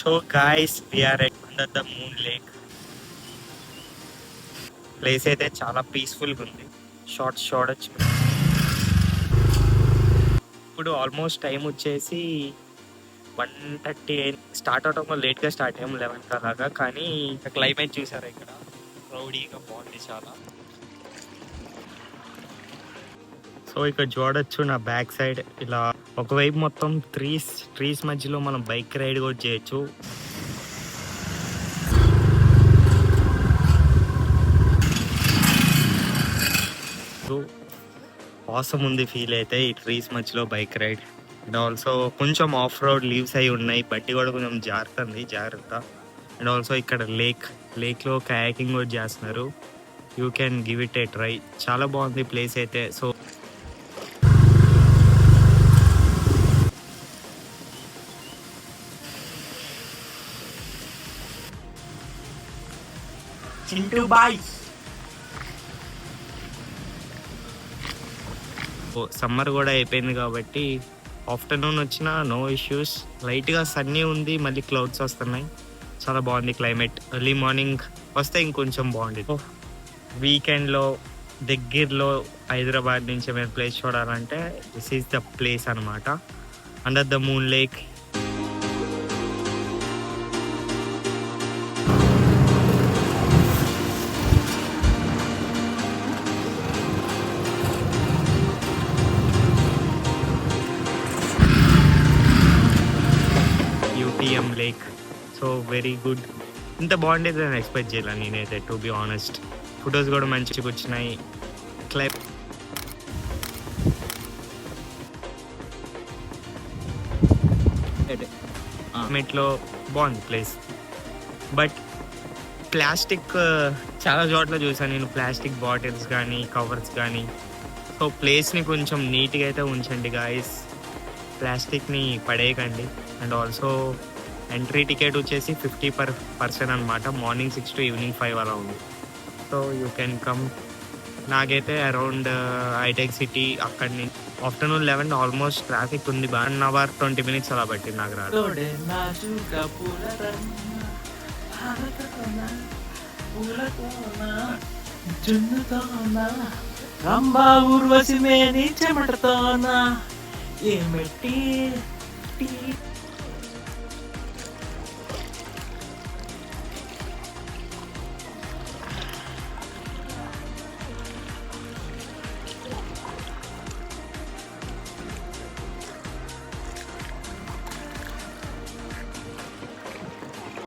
So guys we're under the moon lake. Place అయితే చాలా పీస్ఫుల్గా ఉంది. షార్ట్స్ చూడొచ్చు. ఇప్పుడు ఆల్మోస్ట్ టైం వచ్చేసి 1:30 స్టార్ట్ అవటం లేట్గా స్టార్ట్ అయ్యాము 11 అలాగా. కానీ క్లైమేట్ చూసారా ఇక్కడ క్లౌడీగా బాగుంది చాలా. సో ఇక్కడ చూడొచ్చు నా బ్యాక్ సైడ్ ఇలా ఒకవైపు మొత్తం ట్రీస్ మధ్యలో మనం బైక్ రైడ్ కూడా చేయొచ్చు. ఆసమ్ ఉంది ఫీల్ అయితే ఈ ట్రీస్ మధ్యలో బైక్ రైడ్. అండ్ ఆల్సో కొంచెం ఆఫ్ రోడ్ లీవ్స్ అయి ఉన్నాయి, బట్టి కూడా కొంచెం జాగ్రత్త. అండ్ ఆల్సో ఇక్కడ లేక్లో కయాకింగ్ కూడా చేస్తున్నారు. You can give it A try. చాలా బాగుంది ప్లేస్ అయితే. So Chintu bye. సమ్మర్ కూడా అయిపోయింది కాబట్టి ఆఫ్టర్నూన్ వచ్చినా నో ఇష్యూస్. లైట్గా సన్నీ ఉంది, మళ్ళీ క్లౌడ్స్ వస్తున్నాయి. చాలా బాగుంది క్లైమేట్. ఎర్లీ మార్నింగ్ వస్తే ఇంకొంచెం బాగుండేది. వీకెండ్లో దగ్గరలో హైదరాబాద్ నుంచి మేము ప్లేస్ చూడాలంటే దిస్ ఈజ్ ద ప్లేస్ అనమాట, under the moon lake. UTM lake. So very good. ఇంత బాగుండేది నేను ఎక్స్పెక్ట్ చేయాలి నేనైతే, టు బి ఆనెస్ట్. ఫొటోస్ కూడా మంచిగా వచ్చినాయి. క్లైమేట్లో బాగుంది ప్లేస్. బట్ ప్లాస్టిక్ చాలా చోట్ల చూసాను నేను, ప్లాస్టిక్ బాటిల్స్ కానీ కవర్స్ కానీ. సో ప్లేస్ని కొంచెం నీట్గా అయితే ఉంచండి గాయస్, ప్లాస్టిక్ని పడేయకండి. అండ్ ఆల్సో ఎంట్రీ టికెట్ వచ్చేసి 50 per person అనమాట. మార్నింగ్ 6 to ఈవినింగ్ 5 అలా ఉంది. So you can come. నాకైతే అరౌండ్ హైటెక్ సిటీ అక్కడి నుంచి ఆఫ్టర్నూన్ 11 ఆల్మోస్ట్ ట్రాఫిక్ ఉంది. 1 hour 20 minutes అలా పట్టింది నాకు రాదు. రంభా ఊర్వశి మేని చెమటతోనా ఏమిటి